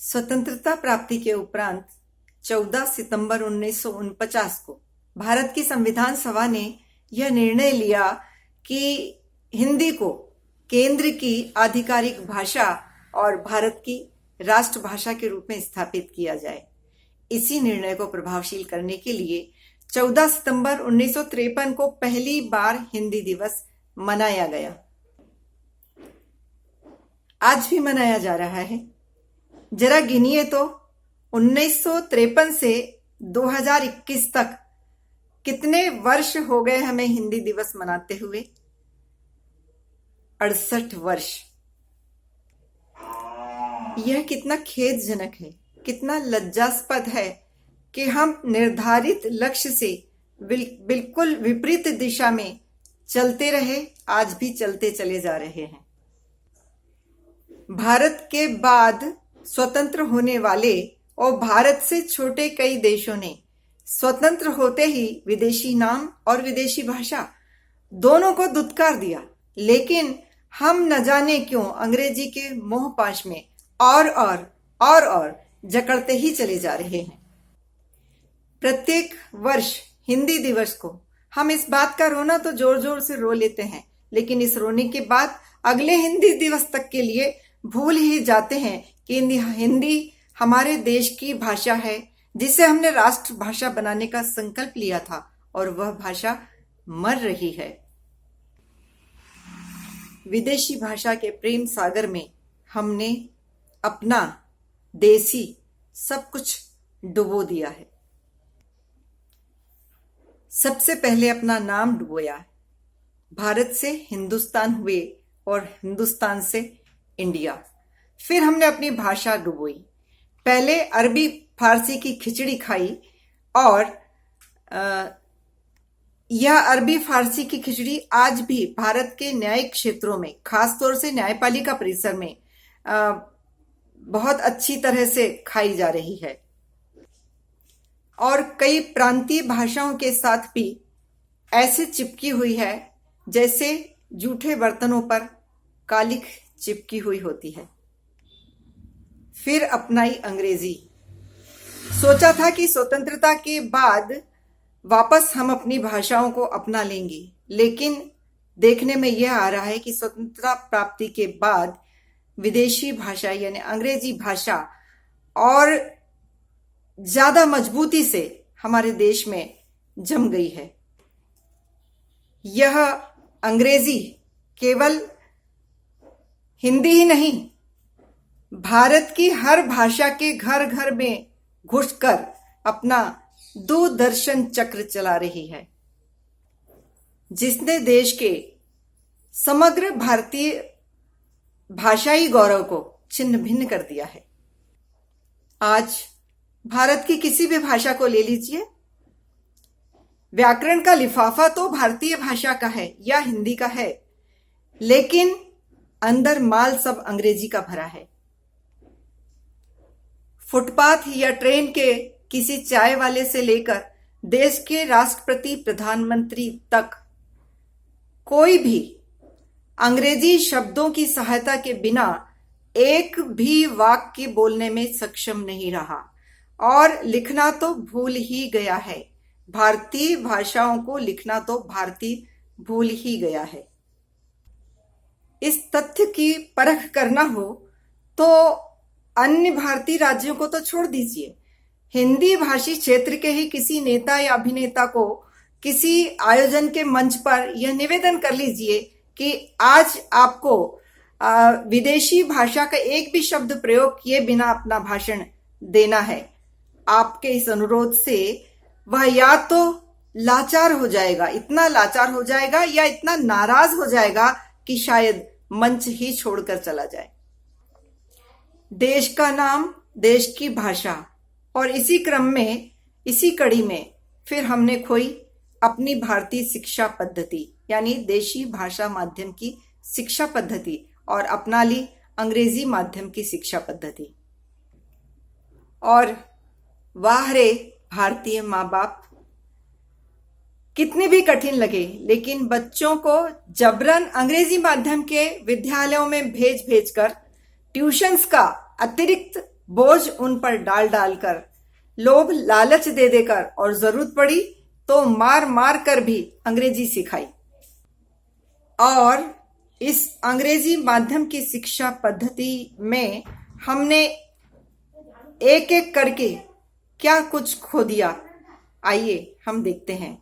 स्वतंत्रता प्राप्ति के उपरांत 14 सितंबर 1949 को भारत की संविधान सभा ने यह निर्णय लिया कि हिंदी को केंद्र की आधिकारिक भाषा और भारत की राष्ट्रभाषा के रूप में स्थापित किया जाए। इसी निर्णय को प्रभावशील करने के लिए 14 सितंबर 1953 को पहली बार हिंदी दिवस मनाया गया। आज भी मनाया जा रहा है। जरा गिनिए तो 1953 से 2021 तक कितने वर्ष हो गए हमें हिंदी दिवस मनाते हुए? 68 वर्ष। यह कितना खेदजनक है, कितना लज्जास्पद है कि हम निर्धारित लक्ष्य से बिल्कुल विपरीत दिशा में चलते रहे, आज भी चलते चले जा रहे हैं। भारत के बाद स्वतंत्र होने वाले और भारत से छोटे कई देशों ने स्वतंत्र होते ही विदेशी नाम और विदेशी भाषा दोनों को दुत्कार दिया, लेकिन हम न जाने क्यों अंग्रेजी के मोहपाश में और जकड़ते ही चले जा रहे हैं। प्रत्येक वर्ष हिंदी दिवस को हम इस बात का रोना तो जोर जोर से रो लेते हैं, लेकिन इस रोने के बाद अगले हिंदी दिवस तक के लिए भूल ही जाते हैं कि हिंदी हमारे देश की भाषा है, जिसे हमने राष्ट्रभाषा बनाने का संकल्प लिया था, और वह भाषा मर रही है। विदेशी भाषा के प्रेम सागर में हमने अपना देसी सब कुछ डुबो दिया है। सबसे पहले अपना नाम डुबोया। भारत से हिंदुस्तान हुए और हिंदुस्तान से इंडिया। फिर हमने अपनी भाषा डुबोई। पहले अरबी फारसी की खिचड़ी खाई, और यह अरबी फारसी की खिचड़ी आज भी भारत के न्यायिक क्षेत्रों में, खासतौर से न्यायपालिका परिसर में बहुत अच्छी तरह से खाई जा रही है। और कई प्रांतीय भाषाओं के साथ भी ऐसे चिपकी हुई है जैसे जूठे बर्तनों पर कालिख चिपकी हुई होती है। फिर अपनाई अंग्रेजी। सोचा था कि स्वतंत्रता के बाद वापस हम अपनी भाषाओं को अपना लेंगे, लेकिन देखने में यह आ रहा है कि स्वतंत्रता प्राप्ति के बाद विदेशी भाषा यानी अंग्रेजी भाषा और ज्यादा मजबूती से हमारे देश में जम गई है। यह अंग्रेजी केवल हिंदी ही नहीं, भारत की हर भाषा के घर घर में घुसकर अपना दूरदर्शन चक्र चला रही है, जिसने देश के समग्र भारतीय भाषाई गौरव को छिन्न भिन्न कर दिया है। आज भारत की किसी भी भाषा को ले लीजिए, व्याकरण का लिफाफा तो भारतीय भाषा का है या हिंदी का है, लेकिन अंदर माल सब अंग्रेजी का भरा है। फुटपाथ या ट्रेन के किसी चाय वाले से लेकर देश के राष्ट्रपति प्रधानमंत्री तक कोई भी अंग्रेजी शब्दों की सहायता के बिना एक भी वाक्य बोलने में सक्षम नहीं रहा, और लिखना तो भूल ही गया है। भारतीय भाषाओं को लिखना तो भारतीय भूल ही गया है। इस तथ्य की परख करना हो तो अन्य भारतीय राज्यों को तो छोड़ दीजिए, हिंदी भाषी क्षेत्र के ही किसी नेता या अभिनेता को किसी आयोजन के मंच पर यह निवेदन कर लीजिए कि आज आपको विदेशी भाषा का एक भी शब्द प्रयोग किए बिना अपना भाषण देना है। आपके इस अनुरोध से वह या तो लाचार हो जाएगा, इतना लाचार हो जाएगा, या इतना नाराज हो जाएगा कि शायद मंच ही छोड़कर चला जाए। देश का नाम, देश की भाषा, और इसी क्रम में, इसी कड़ी में फिर हमने खोई अपनी भारतीय शिक्षा पद्धति यानी देशी भाषा माध्यम की शिक्षा पद्धति, और अपना ली अंग्रेजी माध्यम की शिक्षा पद्धति। और वाह रे भारतीय माँ बाप, कितनी भी कठिन लगे, लेकिन बच्चों को जबरन अंग्रेजी माध्यम के विद्यालयों में भेज कर ट्यूशंस का अतिरिक्त बोझ उन पर डाल डालकर, लोभ लालच दे देकर और जरूरत पड़ी तो मार मार कर भी अंग्रेजी सिखाई। और इस अंग्रेजी माध्यम की शिक्षा पद्धति में हमने एक एक करके क्या कुछ खो दिया, आइए हम देखते हैं।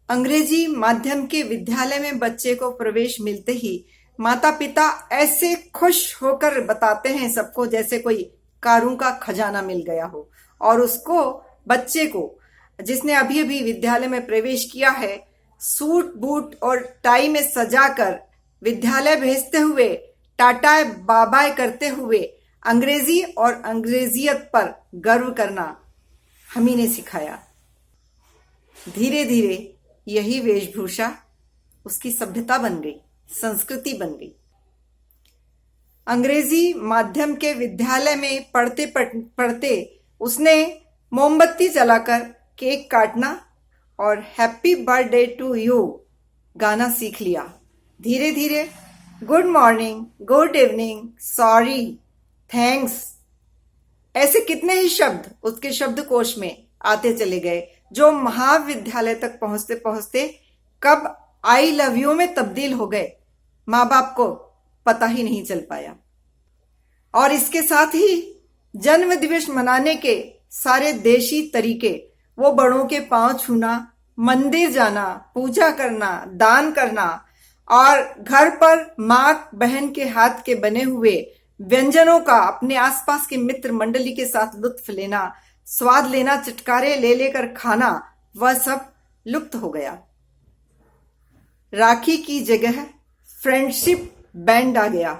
अंग्रेजी माध्यम के विद्यालय में बच्चे को प्रवेश मिलते ही माता पिता ऐसे खुश होकर बताते हैं सबको जैसे कोई कारों का खजाना मिल गया हो, और उसको बच्चे को जिसने अभी अभी विद्यालय में प्रवेश किया है सूट बूट और टाई में सजाकर विद्यालय भेजते हुए टाटा बाबाय करते हुए अंग्रेजी और अंग्रेजियत पर गर्व करना हम ही ने सिखाया। धीरे धीरे यही वेशभूषा उसकी सभ्यता बन गई, संस्कृति बन गई। अंग्रेजी माध्यम के विद्यालय में पढ़ते पढ़ते उसने मोमबत्ती जलाकर केक काटना और हैप्पी बर्थडे टू यू गाना सीख लिया। धीरे धीरे good morning, good evening, sorry, thanks, ऐसे कितने ही शब्द उसके शब्दकोश में आते चले गए, जो महाविद्यालय तक पहुंचते पहुंचते कब आई लव यू में तब्दील हो गए माँ बाप को पता ही नहीं चल पाया। और इसके साथ ही जन्म दिवस मनाने के सारे देशी तरीके, वो बड़ों के पांव छूना, मंदिर जाना, पूजा करना, दान करना और घर पर माँ बहन के हाथ के बने हुए व्यंजनों का अपने आसपास के मित्र मंडली के साथ लुत्फ लेना, स्वाद लेना, चटकारे ले लेकर खाना, वह सब लुप्त हो गया। राखी की जगह फ्रेंडशिप बैंड आ गया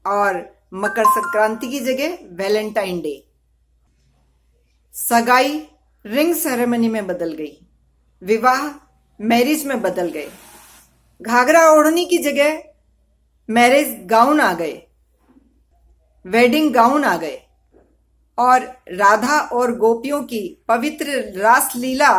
और मकर संक्रांति की जगह वैलेंटाइन डे। सगाई रिंग सेरेमनी में बदल गई, विवाह मैरिज में बदल गए, घाघरा ओढ़नी की जगह मैरिज गाउन आ गए, वेडिंग गाउन आ गए और राधा और गोपियों की पवित्र रासलीला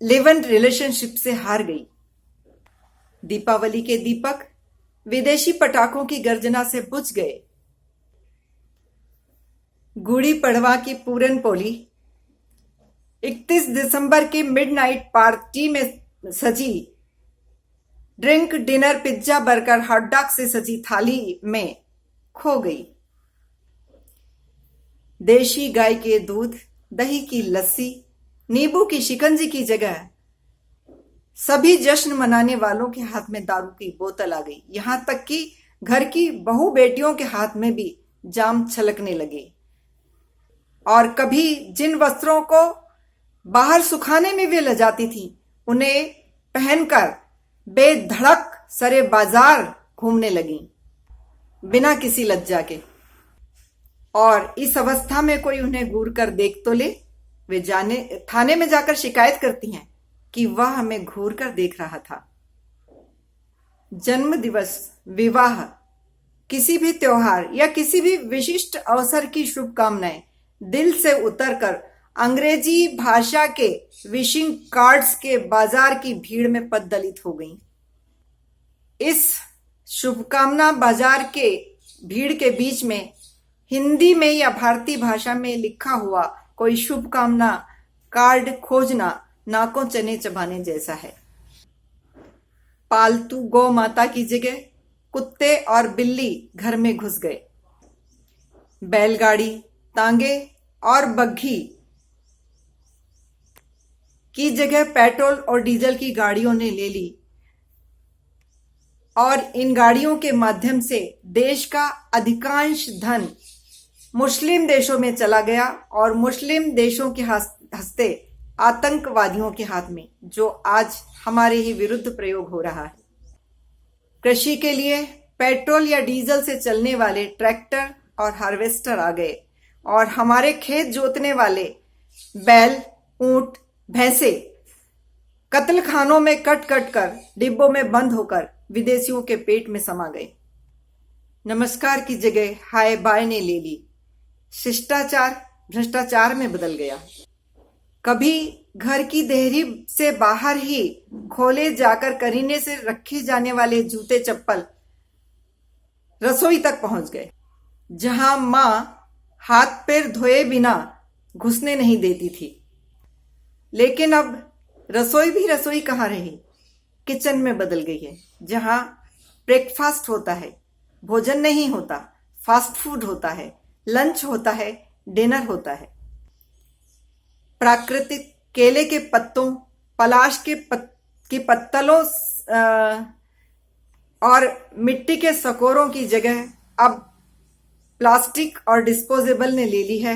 लिव इन रिलेशनशिप से हार गई। दीपावली के दीपक विदेशी पटाखों की गर्जना से बुझ गए। गुड़ी पड़वा की पूरन पोली 31 दिसंबर की मिडनाइट पार्टी में सजी drink, dinner, pizza, burger, hot dog से सजी थाली में खो गई। देशी गाय के दूध, दही की लस्सी, नींबू की शिकंजी की जगह सभी जश्न मनाने वालों के हाथ में दारू की बोतल आ गई। यहां तक कि घर की बहू बेटियों के हाथ में भी जाम छलकने लगे। और कभी जिन वस्त्रों को बाहर सुखाने में वे लजाती थी, उन्हें पहनकर बेधड़क सरे बाजार घूमने लगी बिना किसी लज्जा के। और इस अवस्था में कोई उन्हें घूर कर देख तो ले, वे थाने में जाकर शिकायत करती हैं कि वह हमें घूर कर देख रहा था। जन्म दिवस, विवाह, किसी भी त्योहार या किसी भी विशिष्ट अवसर की शुभकामनाएं दिल से उतरकर अंग्रेजी भाषा के विशिंग कार्ड्स के बाजार की भीड़ में पद्दलित हो गईं। इस शुभकामना बाजार के भीड़ के बीच में हिंदी में या भारतीय भाषा में लिखा हुआ कोई शुभकामना कार्ड खोजना नाकों चने चबाने जैसा है। पालतू गौ माता की जगह कुत्ते और बिल्ली घर में घुस गए। बैलगाड़ी, तांगे और बग्घी की जगह पेट्रोल और डीजल की गाड़ियों ने ले ली और इन गाड़ियों के माध्यम से देश का अधिकांश धन मुस्लिम देशों में चला गया और मुस्लिम देशों के हस्ते आतंकवादियों के हाथ में, जो आज हमारे ही विरुद्ध प्रयोग हो रहा है। कृषि के लिए पेट्रोल या डीजल से चलने वाले ट्रैक्टर और हार्वेस्टर आ गए और हमारे खेत जोतने वाले बैल, ऊंट, भैंसे कत्ल खानों में कट कट कर डिब्बों में बंद होकर विदेशियों के पेट में समा गए। नमस्कार की जगह हाय बाय ने ले ली। शिष्टाचार भ्रष्टाचार में बदल गया। कभी घर की देहरी से बाहर ही खोले जाकर करीने से रखे जाने वाले जूते चप्पल रसोई तक पहुंच गए। जहां मां हाथ पैर धोए बिना घुसने नहीं देती थी। लेकिन अब रसोई भी रसोई कहाँ रही, किचन में बदल गई है, जहां ब्रेकफास्ट होता है, भोजन नहीं होता, फास्ट फूड होता है, लंच होता है, डिनर होता है। प्राकृतिक केले के पत्तों, पलाश की पत्तलों और मिट्टी के सकोरों की जगह अब प्लास्टिक और डिस्पोजेबल ने ले ली है,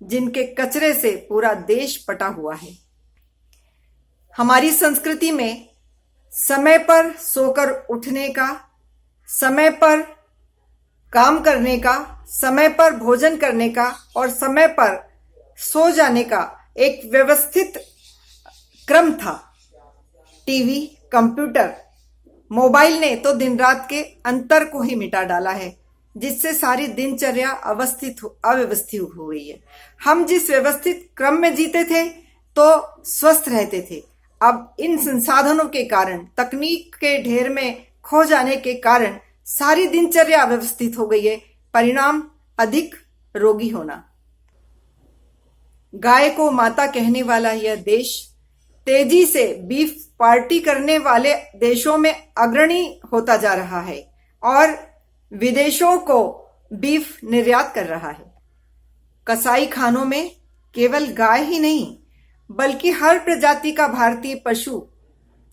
जिनके कचरे से पूरा देश पटा हुआ है। हमारी संस्कृति में समय पर सोकर उठने का, समय पर काम करने का, समय पर भोजन करने का और समय पर सो जाने का एक व्यवस्थित क्रम था। टीवी, कंप्यूटर, मोबाइल ने तो दिन रात के अंतर को ही मिटा डाला है, जिससे सारी दिनचर्या अव्यवस्थित हो गई है। हम जिस व्यवस्थित क्रम में जीते थे तो स्वस्थ रहते थे। अब इन संसाधनों के कारण, तकनीक के ढेर में खो जाने के कारण सारी दिनचर्या अव्यवस्थित हो गई है। परिणाम अधिक रोगी होना। गाय को माता कहने वाला यह देश तेजी से बीफ पार्टी करने वाले देशों में अग्रणी होता जा रहा है और विदेशों को बीफ निर्यात कर रहा है। कसाई खानों में केवल गाय ही नहीं बल्कि हर प्रजाति का भारतीय पशु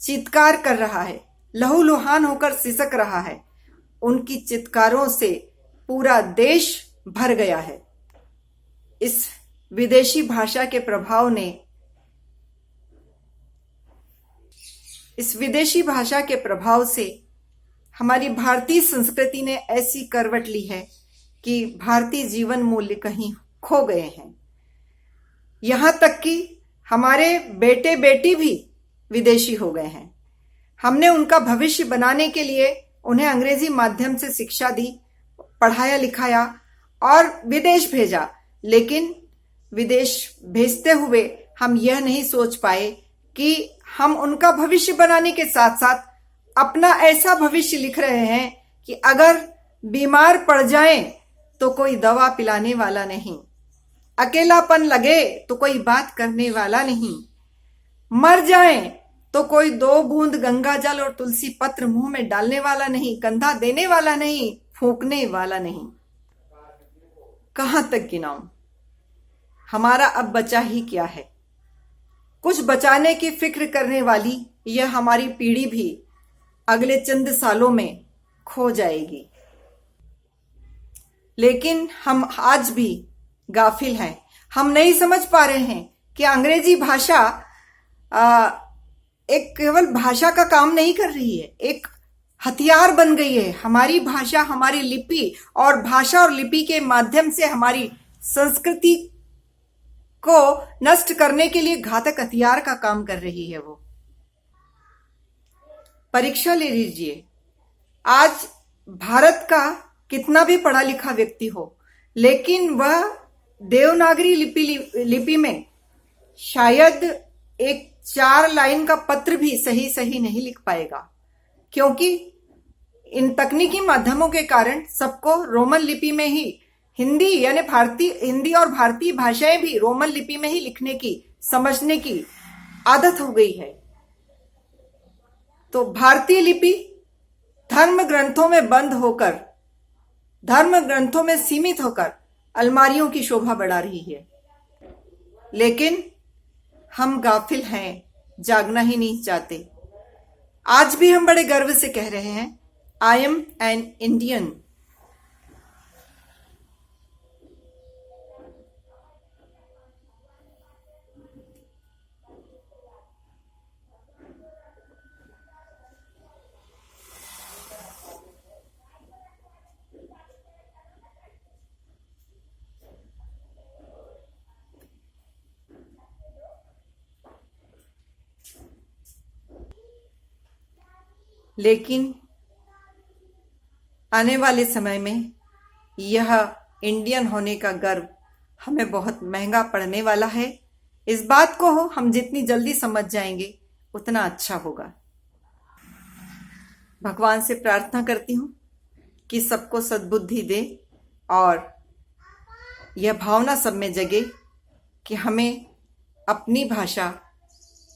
चित्कार कर रहा है, लहूलुहान होकर सिसक रहा है। उनकी चित्कारों से पूरा देश भर गया है। इस विदेशी भाषा के प्रभाव से हमारी भारतीय संस्कृति ने ऐसी करवट ली है कि भारतीय जीवन मूल्य कहीं खो गए हैं। यहां तक कि हमारे बेटे बेटी भी विदेशी हो गए हैं। हमने उनका भविष्य बनाने के लिए उन्हें अंग्रेजी माध्यम से शिक्षा दी, पढ़ाया लिखाया और विदेश भेजा। लेकिन विदेश भेजते हुए हम यह नहीं सोच पाए कि हम उनका भविष्य बनाने के साथ साथ अपना ऐसा भविष्य लिख रहे हैं कि अगर बीमार पड़ जाएं तो कोई दवा पिलाने वाला नहीं, अकेलापन लगे तो कोई बात करने वाला नहीं, मर जाएं तो कोई 2 बूंद गंगा जल और तुलसी पत्र मुंह में डालने वाला नहीं, कंधा देने वाला नहीं, फूंकने वाला नहीं। कहां तक गिनाऊं? हमारा अब बचा ही क्या है? कुछ बचाने की फिक्र करने वाली यह हमारी पीढ़ी भी अगले चंद सालों में खो जाएगी। लेकिन हम आज भी गाफिल हैं। हम नहीं समझ पा रहे हैं कि अंग्रेजी भाषा एक केवल भाषा का काम नहीं कर रही है, एक हथियार बन गई है। हमारी भाषा, हमारी लिपि और भाषा और लिपि के माध्यम से हमारी संस्कृति को नष्ट करने के लिए घातक हथियार का काम कर रही है। वो परीक्षा ले लीजिए, आज भारत का कितना भी पढ़ा लिखा व्यक्ति हो, लेकिन वह देवनागरी लिपि में शायद एक 4 लाइन का पत्र भी सही नहीं लिख पाएगा, क्योंकि इन तकनीकी माध्यमों के कारण सबको रोमन लिपि में ही हिंदी और भारतीय भाषाएं भी रोमन लिपि में ही लिखने की, समझने की आदत हो गई है। तो भारतीय लिपि धर्म ग्रंथों में बंद होकर, धर्म ग्रंथों में सीमित होकर अलमारियों की शोभा बढ़ा रही है। लेकिन हम गाफिल हैं, जागना ही नहीं चाहते। आज भी हम बड़े गर्व से कह रहे हैं, आई एम एन इंडियन। लेकिन आने वाले समय में यह इंडियन होने का गर्व हमें बहुत महंगा पड़ने वाला है। इस बात को हम जितनी जल्दी समझ जाएंगे उतना अच्छा होगा। भगवान से प्रार्थना करती हूँ कि सबको सद्बुद्धि दे और यह भावना सब में जगे कि हमें अपनी भाषा,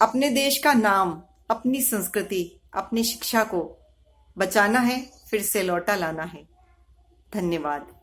अपने देश का नाम, अपनी संस्कृति, अपनी शिक्षा को बचाना है, फिर से लौटा लाना है। धन्यवाद।